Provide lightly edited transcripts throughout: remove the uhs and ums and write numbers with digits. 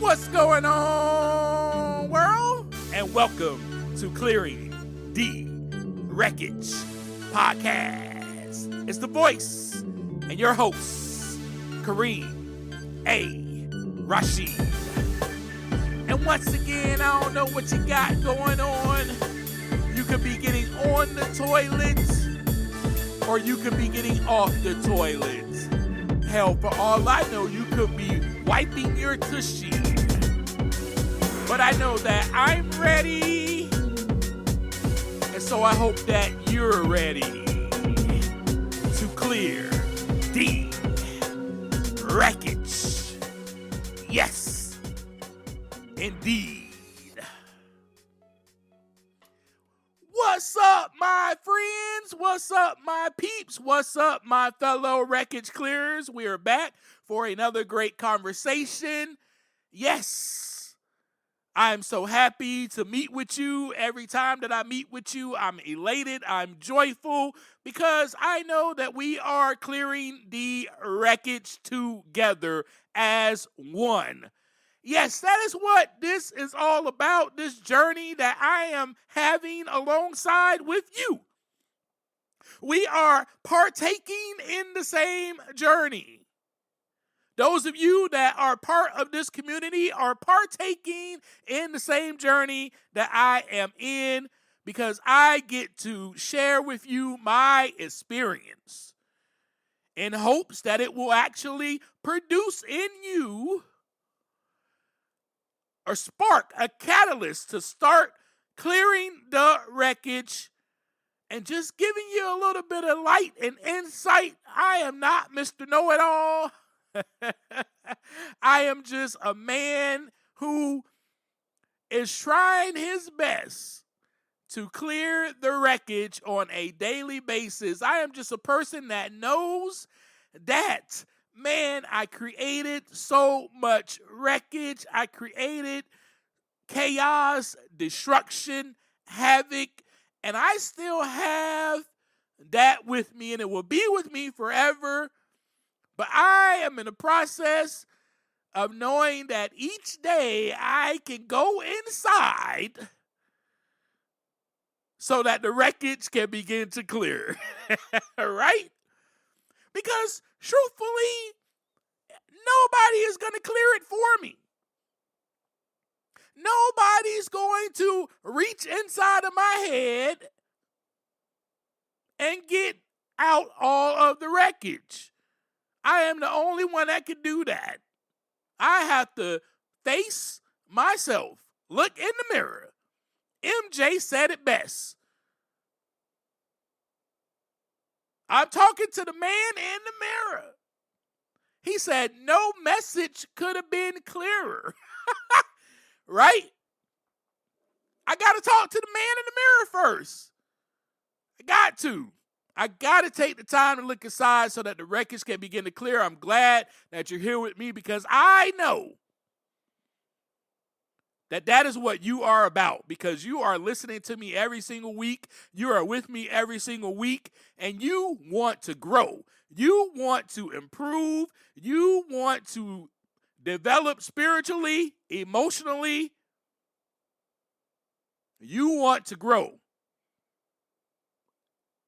What's going on, world? And welcome to Clearing the Wreckage Podcast. It's the voice and your host, Kareem A. Rashid. And once again, I don't know what you got going on. You could be getting on the toilet, or you could be getting off the toilet. Hell, for all I know, you could be wiping your tushy. But I know that I'm ready, and so I hope that you're ready to clear the wreckage. Yes, indeed. What's up, my friends? What's up, my peeps? What's up, my fellow Wreckage Clearers? We are back for another great conversation. Yes, I'm so happy to meet with you. Every time that I meet with you, I'm elated, I'm joyful, because I know that we are clearing the wreckage together as one. Yes, that is what this is all about, this journey that I am having alongside with you. We are partaking in the same journey. Those of you that are part of this community are partaking in the same journey that I am in, because I get to share with you my experience in hopes that it will actually produce in you or spark a catalyst to start clearing the wreckage and just giving you a little bit of light and insight. I am not Mr. Know-It-All. I am just a man who is trying his best to clear the wreckage on a daily basis. I am just a person that knows that, man, I created so much wreckage. I created chaos, destruction, havoc, and I still have that with me, and it will be with me forever. But I am in the process of knowing that each day I can go inside so that the wreckage can begin to clear. Right? Because truthfully, nobody is going to clear it for me. Nobody's going to reach inside of my head and get out all of the wreckage. I am the only one that can do that. I have to face myself, look in the mirror. MJ said it best. I'm talking to the man in the mirror. He said, no message could have been clearer. Right? I got to talk to the man in the mirror first. I got to take the time to look inside so that the wreckage can begin to clear. I'm glad that you're here with me, because I know that that is what you are about, because you are listening to me every single week. You are with me every single week, and you want to grow. You want to improve. You want to develop spiritually, emotionally. You want to grow.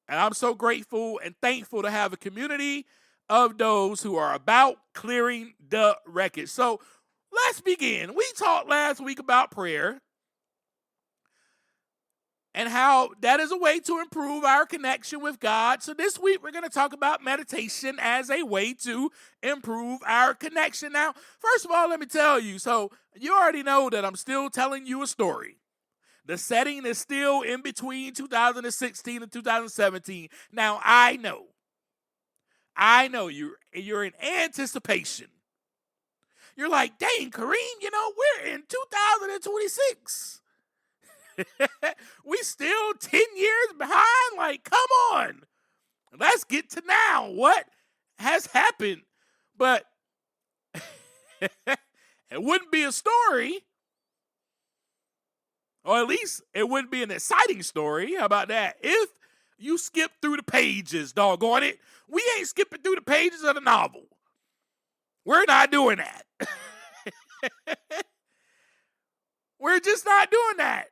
And I'm so grateful and thankful to have a community of those who are about clearing the wreckage. So let's begin. We talked last week about prayer and how that is a way to improve our connection with God. So this week we're going to talk about meditation as a way to improve our connection. Now, first of all, let me tell you, so you already know that I'm still telling you a story. The setting is still in between 2016 and 2017. Now, I know you're in anticipation. You're like, dang, Kareem, we're in 2026. We still 10 years behind? Like, come on. Let's get to now. What has happened? But it wouldn't be a story. Or at least it wouldn't be an exciting story. How about that? If you skip through the pages, doggone it. We ain't skipping through the pages of the novel. We're not doing that. We're just not doing that.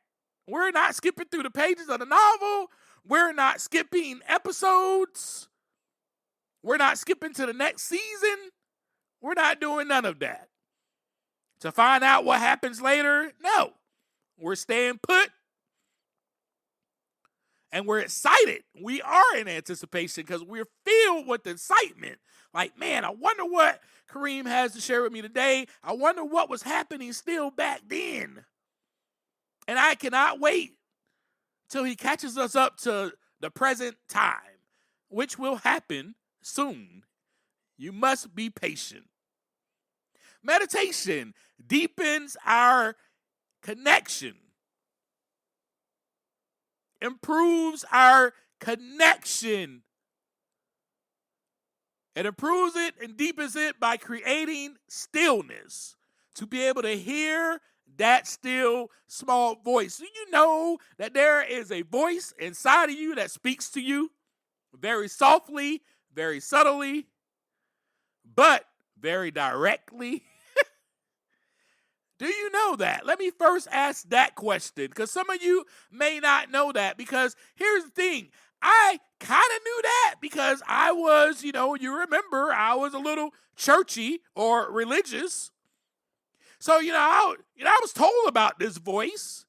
We're not skipping through the pages of the novel. We're not skipping episodes. We're not skipping to the next season. We're not doing none of that. To find out what happens later, no. We're staying put. And we're excited. We are in anticipation because we're filled with excitement. Like, man, I wonder what Kareem has to share with me today. I wonder what was happening still back then. And I cannot wait till he catches us up to the present time, which will happen soon. You must be patient. Meditation deepens our connection, improves our connection. It improves it and deepens it by creating stillness to be able to hear that still small voice. Do you know that there is a voice inside of you that speaks to you very softly, very subtly, but very directly? Do you know that? Let me first ask that question, because some of you may not know that. Because here's the thing. I kind of knew that because I was, you remember, I was a little churchy or religious. So, I was told about this voice,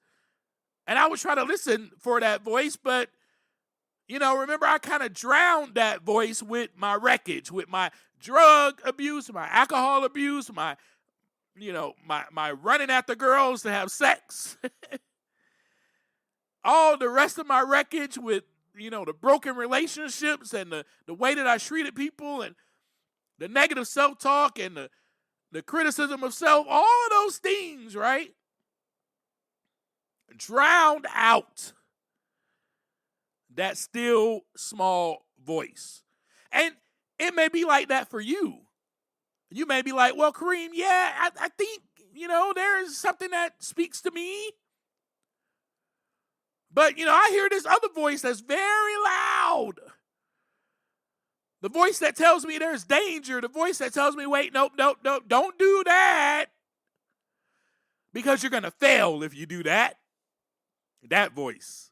and I was trying to listen for that voice. But, remember, I kind of drowned that voice with my wreckage, with my drug abuse, my alcohol abuse, my running after girls to have sex. All the rest of my wreckage with, the broken relationships and the way that I treated people and the negative self-talk and the criticism of self, all of those things, right? Drowned out that still small voice. And it may be like that for you. You may be like, well, Kareem, yeah, I think, there's something that speaks to me. But, I hear this other voice that's very loud. The voice that tells me there's danger. The voice that tells me, wait, nope, don't do that. Because you're going to fail if you do that. That voice.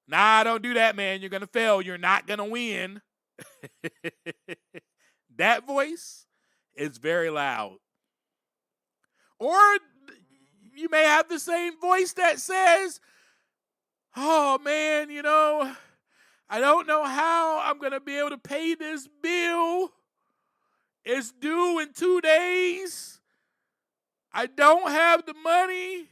Nah, don't do that, man. You're going to fail. You're not going to win. That voice is very loud. Or you may have the same voice that says, oh man, I don't know how I'm going to be able to pay this bill. It's due in 2 days. I don't have the money.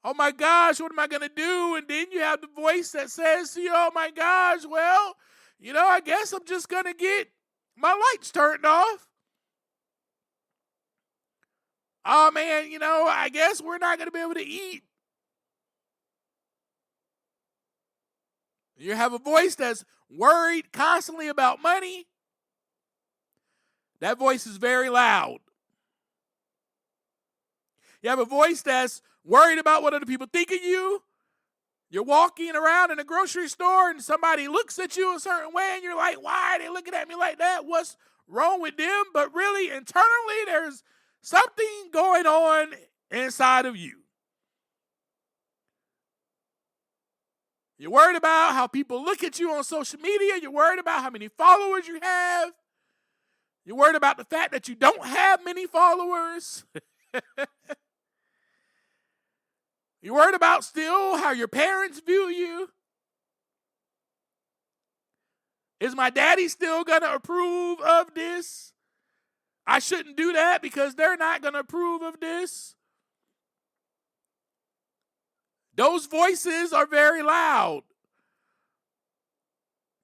Oh my gosh, what am I going to do? And then you have the voice that says to you, oh my gosh, well, I guess I'm just going to get my lights turned off. Oh man, I guess we're not going to be able to eat. You have a voice that's worried constantly about money. That voice is very loud. You have a voice that's worried about what other people think of you. You're walking around in a grocery store and somebody looks at you a certain way and you're like, why are they looking at me like that? What's wrong with them? But really, internally, there's something going on inside of you. You're worried about how people look at you on social media. You're worried about how many followers you have. You're worried about the fact that you don't have many followers. You're worried about still how your parents view you. Is my daddy still going to approve of this? I shouldn't do that because they're not going to approve of this. Those voices are very loud.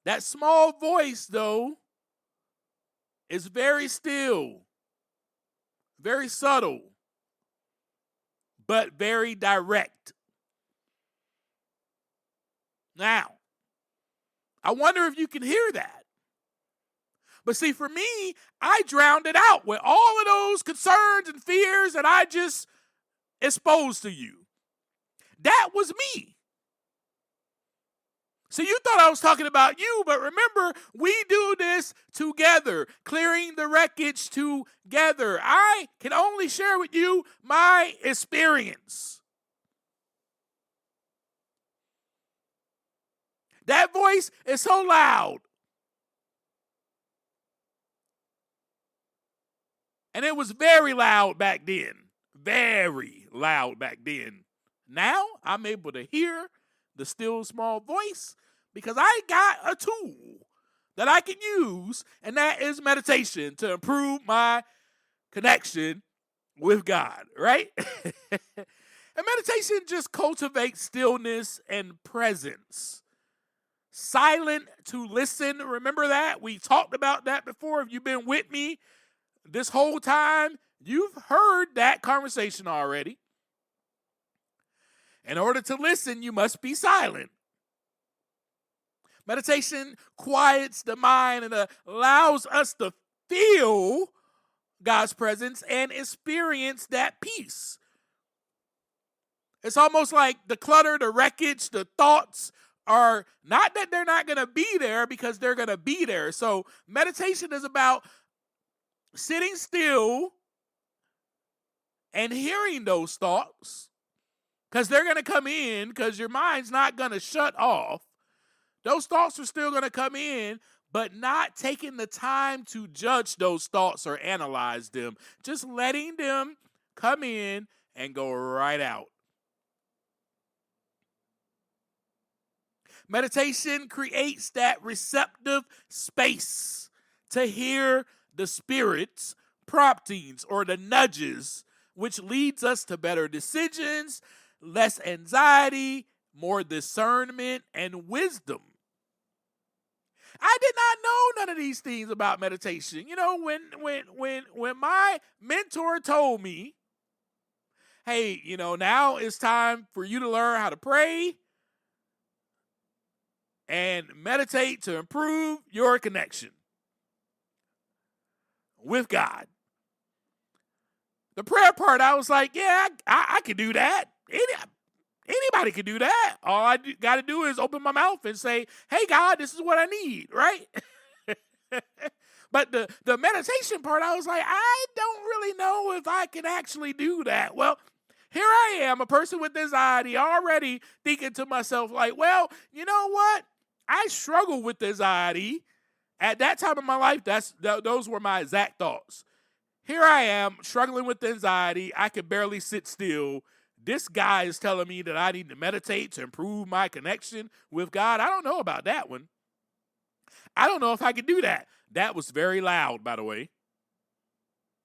That small voice, though, is very still, very subtle, but very direct. Now, I wonder if you can hear that. But see, for me, I drowned it out with all of those concerns and fears that I just exposed to you. That was me. So you thought I was talking about you, but remember, we do this together, clearing the wreckage together. I can only share with you my experience. That voice is so loud. And it was very loud back then. Very loud back then. Now I'm able to hear the still small voice because I got a tool that I can use, and that is meditation to improve my connection with God, right? And meditation just cultivates stillness and presence. Silent to listen. Remember that? We talked about that before. If you've been with me this whole time, you've heard that conversation already. In order to listen, you must be silent. Meditation quiets the mind and allows us to feel God's presence and experience that peace. It's almost like the clutter, the wreckage, the thoughts are not that they're not going to be there, because they're going to be there. So meditation is about sitting still and hearing those thoughts, because they're going to come in, because your mind's not going to shut off. Those thoughts are still going to come in, but not taking the time to judge those thoughts or analyze them. Just letting them come in and go right out. Meditation creates that receptive space to hear the Spirit's promptings or the nudges, which leads us to better decisions, less anxiety, more discernment, and wisdom. I did not know none of these things about meditation. You know, when my mentor told me, hey, you know, now it's time for you to learn how to pray and meditate to improve your connection with God. The prayer part, I was like, yeah, I can do that. Anybody can do that. All I got to do is open my mouth and say, hey, God, this is what I need, right? But the meditation part, I was like, I don't really know if I can actually do that. Well, here I am, a person with anxiety, already thinking to myself, like, well, you know what? I struggle with anxiety. At that time in my life, those were my exact thoughts. Here I am, struggling with anxiety. I can barely sit still. This guy is telling me that I need to meditate to improve my connection with God. I don't know about that one. I don't know if I can do that. That was very loud, by the way.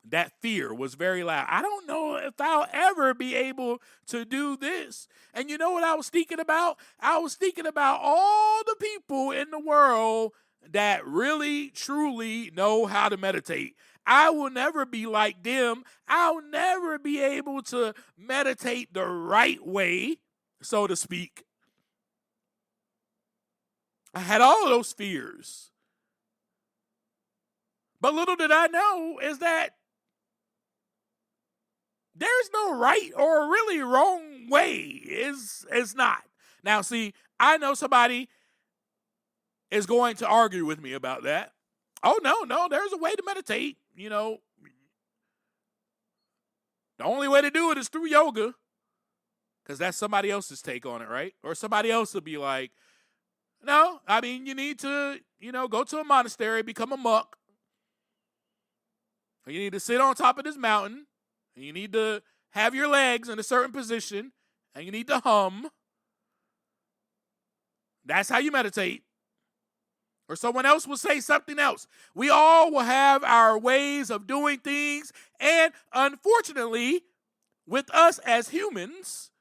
That fear was very loud. I don't know if I'll ever be able to do this. And you know what I was thinking about? I was thinking about all the people in the world that really, truly know how to meditate. I will never be like them. I'll never be able to meditate the right way, so to speak. I had all of those fears. But little did I know is that there's no right or really wrong way. It's not. Now, see, I know somebody is going to argue with me about that. Oh, no, there's a way to meditate. You know, the only way to do it is through yoga, because that's somebody else's take on it, right? Or somebody else will be like, no, I mean, you need to, go to a monastery, become a monk. Or you need to sit on top of this mountain, and you need to have your legs in a certain position, and you need to hum. That's how you meditate. Or someone else will say something else. We all will have our ways of doing things. And unfortunately, with us as humans,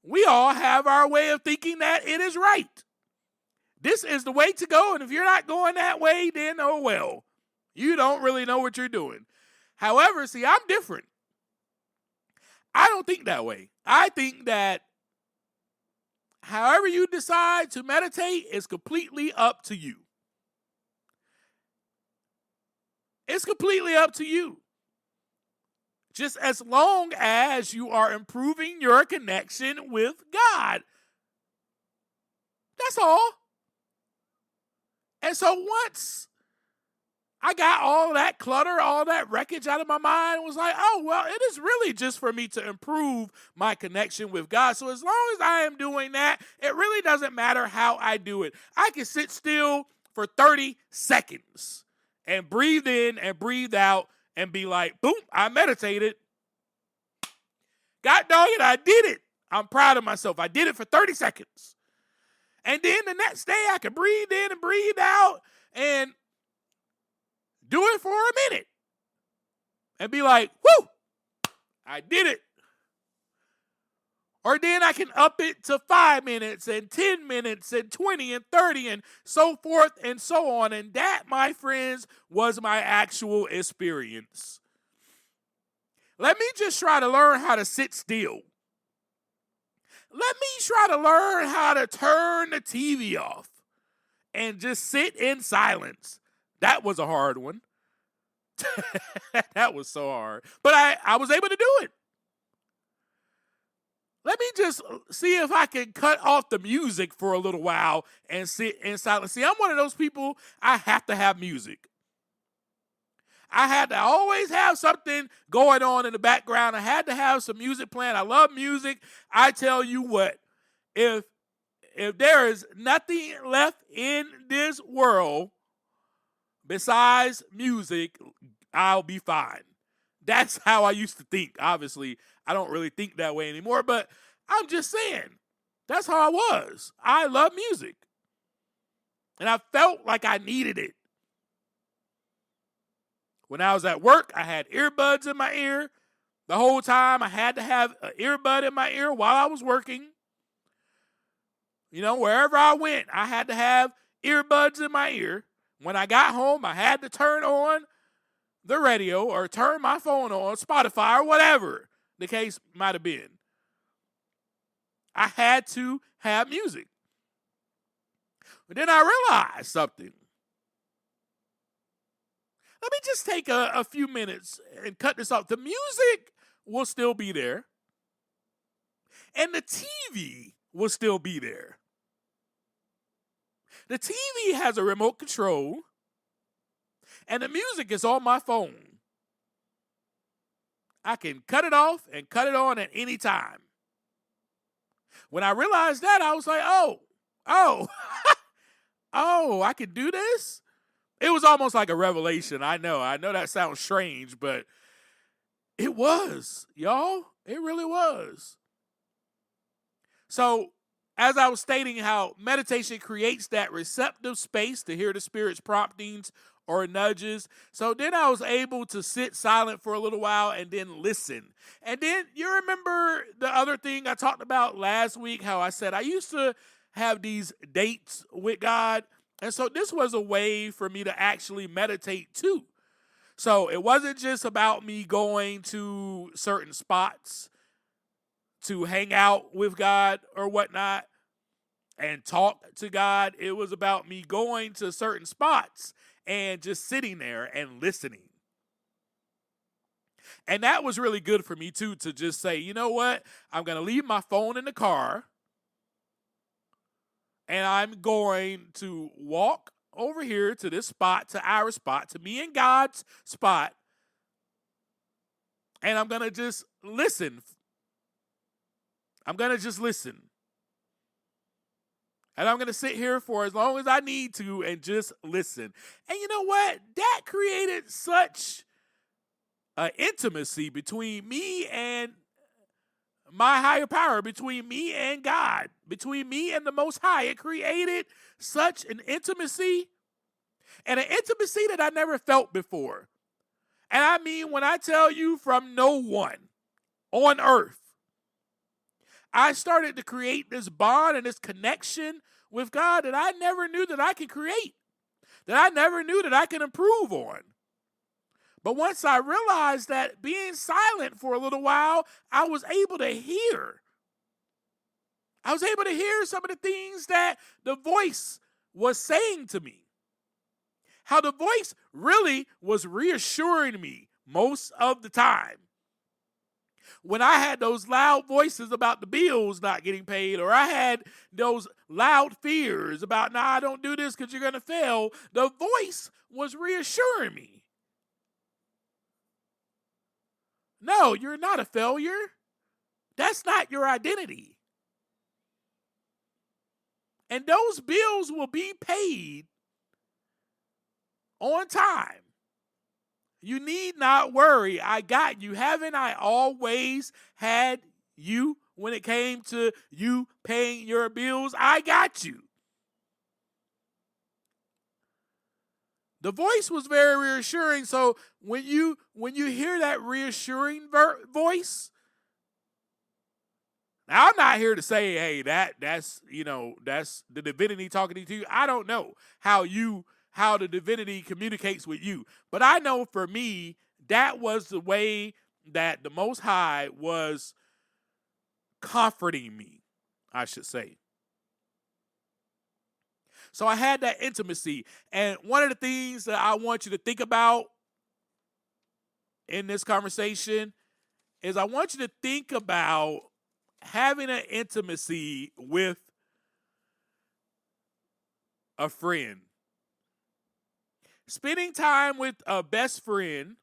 we all have our way of thinking that it is right. This is the way to go. And if you're not going that way, then oh well. You don't really know what you're doing. However, see, I'm different. I don't think that way. I think that however you decide to meditate is completely up to you. It's completely up to you. Just as long as you are improving your connection with God. That's all. And so once I got all that clutter, all that wreckage out of my mind, was like, oh, well, it is really just for me to improve my connection with God. So as long as I am doing that, it really doesn't matter how I do it. I can sit still for 30 seconds and breathe in and breathe out and be like, boom, I meditated. God dog it, I did it. I'm proud of myself. I did it for 30 seconds. And then the next day I can breathe in and breathe out and do it for a minute and be like, whoo, I did it. Or then I can up it to 5 minutes and 10 minutes and 20 and 30 and so forth and so on. And that, my friends, was my actual experience. Let me just try to learn how to sit still. Let me try to learn how to turn the TV off and just sit in silence. That was a hard one. That was so hard. But I was able to do it. Let me just see if I can cut off the music for a little while and sit in silence. See, I'm one of those people, I have to have music. I had to always have something going on in the background. I had to have some music playing. I love music. I tell you what, if there is nothing left in this world besides music, I'll be fine. That's how I used to think. Obviously, I don't really think that way anymore, but I'm just saying, that's how I was. I love music. And I felt like I needed it. When I was at work, I had earbuds in my ear. The whole time I had to have an earbud in my ear while I was working. You know, wherever I went, I had to have earbuds in my ear. When I got home, I had to turn on the radio or turn my phone on, Spotify or whatever the case might have been. I had to have music. But then I realized something. Let me just take a few minutes and cut this off. The music will still be there. And the TV will still be there. The TV has a remote control. And the music is on my phone. I can cut it off and cut it on at any time. When I realized that, I was like, oh, I can do this? It was almost like a revelation. I know that sounds strange, but it was, y'all. It really was. So, as I was stating how meditation creates that receptive space to hear the Spirit's promptings or nudges. So then I was able to sit silent for a little while and then listen. And then you remember the other thing I talked about last week, how I said I used to have these dates with God. And so this was a way for me to actually meditate too. So it wasn't just about me going to certain spots to hang out with God or whatnot and talk to God. It was about me going to certain spots and just sitting there and listening. And that was really good for me too, to just say, you know what? I'm going to leave my phone in the car. And I'm going to walk over here to this spot, to our spot, to me and God's spot. And I'm going to just listen. I'm going to just listen. And I'm going to sit here for as long as I need to and just listen. And you know what? That created such an intimacy between me and my higher power, between me and God, between me and the Most High. It created such an intimacy, and an intimacy that I never felt before. And I mean, when I tell you, from no one on earth, I started to create this bond and this connection with God that I never knew that I could create, that I never knew that I could improve on. But once I realized that being silent for a little while, I was able to hear. I was able to hear some of the things that the voice was saying to me. How the voice really was reassuring me most of the time. When I had those loud voices about the bills not getting paid, or I had those loud fears about, nah, don't do this because you're going to fail, the voice was reassuring me. No, you're not a failure. That's not your identity. And those bills will be paid on time. You need not worry. I got you. Haven't I always had you when it came to you paying your bills? I got you. The voice was very reassuring. So when you hear that reassuring voice, now I'm not here to say, hey, that's the divinity talking to you. I don't know how the divinity communicates with you. But I know for me, that was the way that the Most High was comforting me, I should say. So I had that intimacy. And one of the things that I want you to think about in this conversation is I want you to think about having an intimacy with a friend. Spending time with a best friend,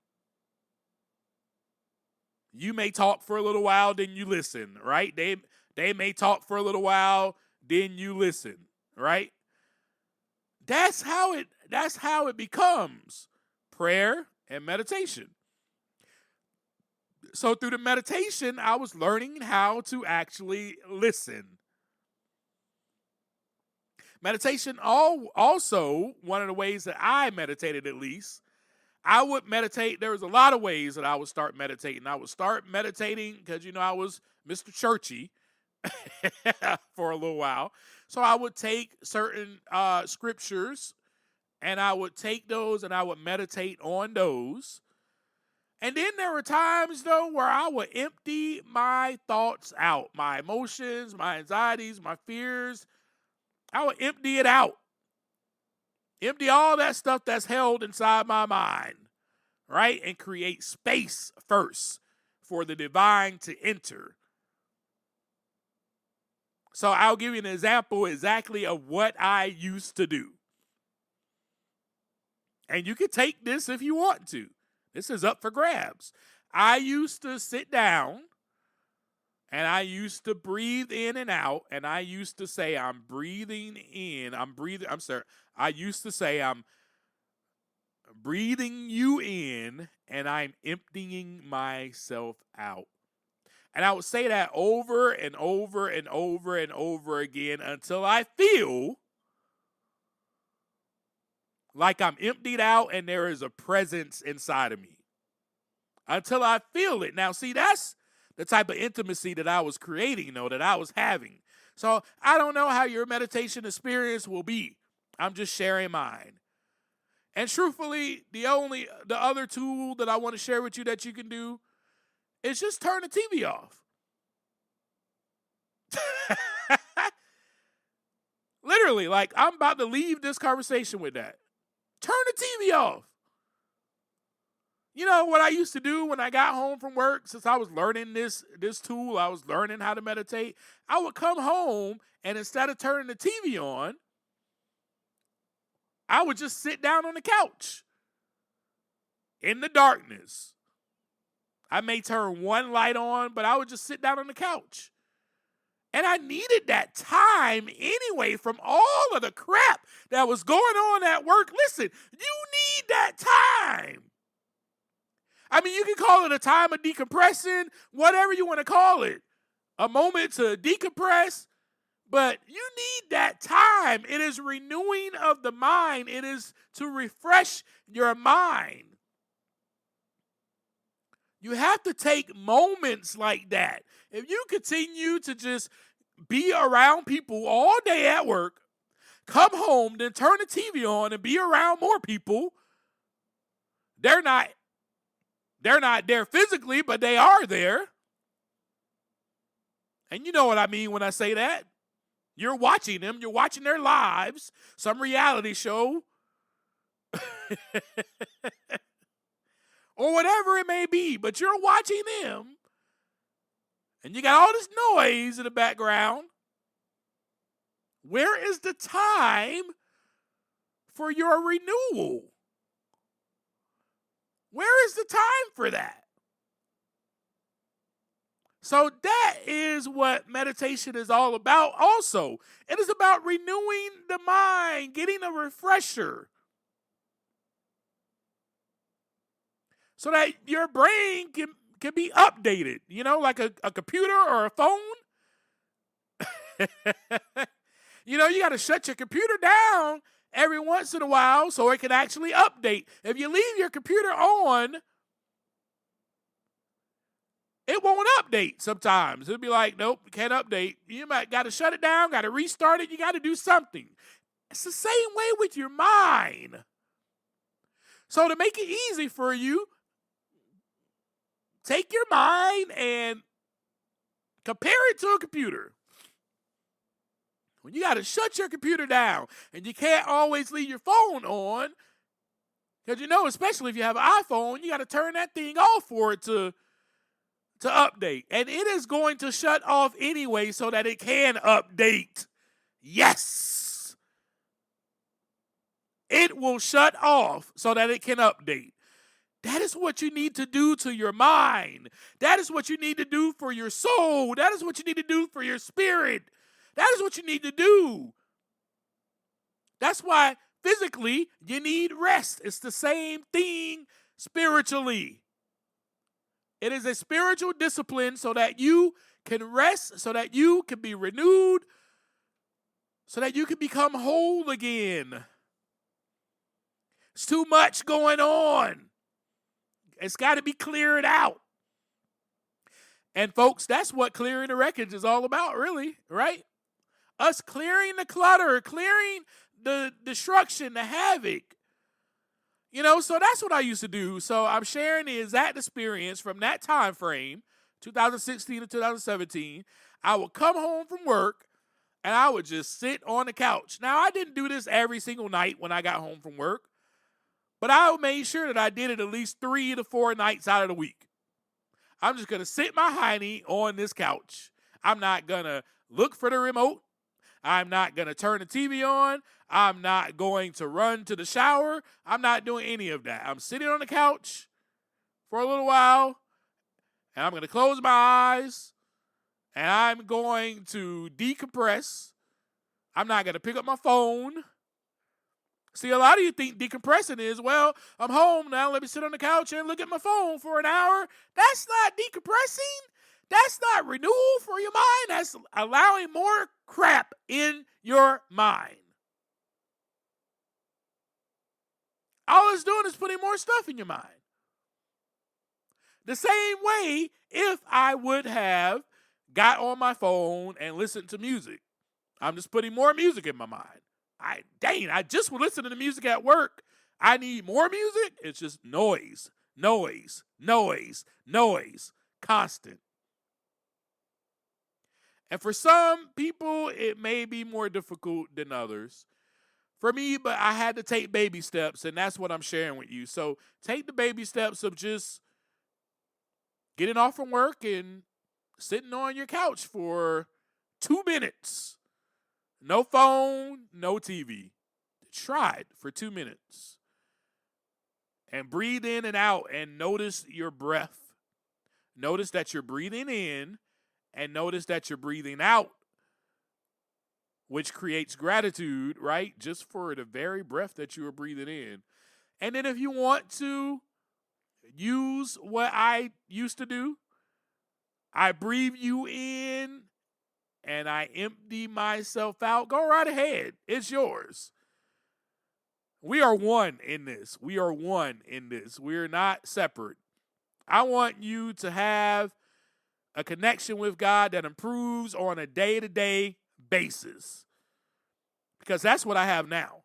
you may talk for a little while, then you listen, right? They may talk for a little while, then you listen, right? That's how it becomes prayer and meditation. So through the meditation, I was learning how to actually listen. Meditation also, one of the ways that I meditated, at least, I would meditate. There was a lot of ways that I would start meditating. I would start meditating because, I was Mr. Churchy for a little while. So I would take certain scriptures and I would take those and I would meditate on those. And then there were times, though, where I would empty my thoughts out, my emotions, my anxieties, my fears. I would empty it out. Empty all that stuff that's held inside my mind, right? And create space first for the divine to enter. So I'll give you an example exactly of what I used to do. And you can take this if you want to. This is up for grabs. I used to sit down and I used to breathe in and out, and I used to say, I'm breathing in. I used to say, I'm breathing you in, and I'm emptying myself out. And I would say that over and over and over and over again until I feel like I'm emptied out and there is a presence inside of me. Until I feel it. Now, see, that's the type of intimacy that I was creating, that I was having. So I don't know how your meditation experience will be. I'm just sharing mine. And truthfully, the other tool that I want to share with you that you can do is just turn the TV off. Literally, like I'm about to leave this conversation with that. Turn the TV off. You know what I used to do when I got home from work, since I was learning this tool, I was learning how to meditate. I would come home and instead of turning the TV on, I would just sit down on the couch in the darkness. I may turn one light on, but I would just sit down on the couch. And I needed that time anyway from all of the crap that was going on at work. Listen, you need that time. I mean, you can call it a time of decompressing, whatever you want to call it. A moment to decompress, but you need that time. It is renewing of the mind. It is to refresh your mind. You have to take moments like that. If you continue to just be around people all day at work, come home, then turn the TV on and be around more people, they're not there physically, but they are there. And you know what I mean when I say that. You're watching them. You're watching their lives, some reality show, or whatever it may be. But you're watching them. and you got all this noise in the background, where is the time for your renewal? Where is the time for that? So that is what meditation is all about also. It is about renewing the mind, getting a refresher, so that your brain can be updated, like a computer or a phone. You got to shut your computer down every once in a while so it can actually update. If you leave your computer on, it won't update sometimes. It'll be like, nope, can't update. You might got to shut it down, got to restart it. You got to do something. It's the same way with your mind. So to make it easy for you, take your mind and compare it to a computer. When you got to shut your computer down and you can't always leave your phone on, because especially if you have an iPhone, you got to turn that thing off for it to update. And it is going to shut off anyway so that it can update. Yes. It will shut off so that it can update. That is what you need to do to your mind. That is what you need to do for your soul. That is what you need to do for your spirit. That is what you need to do. That's why physically you need rest. It's the same thing spiritually. It is a spiritual discipline so that you can rest, so that you can be renewed, so that you can become whole again. It's too much going on. It's got to be cleared out. And folks, that's what clearing the wreckage is all about, really, right? Us clearing the clutter, clearing the destruction, the havoc. So that's what I used to do. So I'm sharing the exact experience from that time frame, 2016 to 2017. I would come home from work and I would just sit on the couch. Now, I didn't do this every single night when I got home from work, but I made sure that I did it at least 3 to 4 nights out of the week. I'm just going to sit my hiney on this couch. I'm not going to look for the remote. I'm not going to turn the TV on. I'm not going to run to the shower. I'm not doing any of that. I'm sitting on the couch for a little while, and I'm going to close my eyes, and I'm going to decompress. I'm not going to pick up my phone. See, a lot of you think decompressing is, well, I'm home now, let me sit on the couch and look at my phone for an hour. That's not decompressing. That's not renewal for your mind. That's allowing more crap in your mind. All it's doing is putting more stuff in your mind. The same way if I would have got on my phone and listened to music. I'm just putting more music in my mind. I just was listening to music at work. I need more music. It's just noise, noise, noise, noise, constant. And for some people, it may be more difficult than others. For me, but I had to take baby steps, and that's what I'm sharing with you. So take the baby steps of just getting off from work and sitting on your couch for 2 minutes. No phone, no TV. Try it for 2 minutes. And breathe in and out and notice your breath. Notice that you're breathing in and notice that you're breathing out, which creates gratitude, right? Just for the very breath that you are breathing in. And then if you want to use what I used to do, I breathe you in and I empty myself out. Go right ahead. It's yours. We are one in this. We are one in this. We're not separate. I want you to have a connection with God that improves on a day-to-day basis. Because that's what I have now.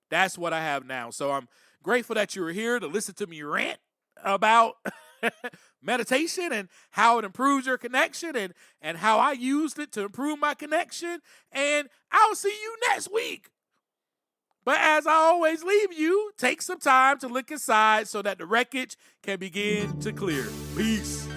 That's what I have now. So I'm grateful that you were here to listen to me rant about meditation and how it improves your connection and how I used it to improve my connection. And I'll see you next week. But as I always leave you, take some time to look inside so that the wreckage can begin to clear. Peace.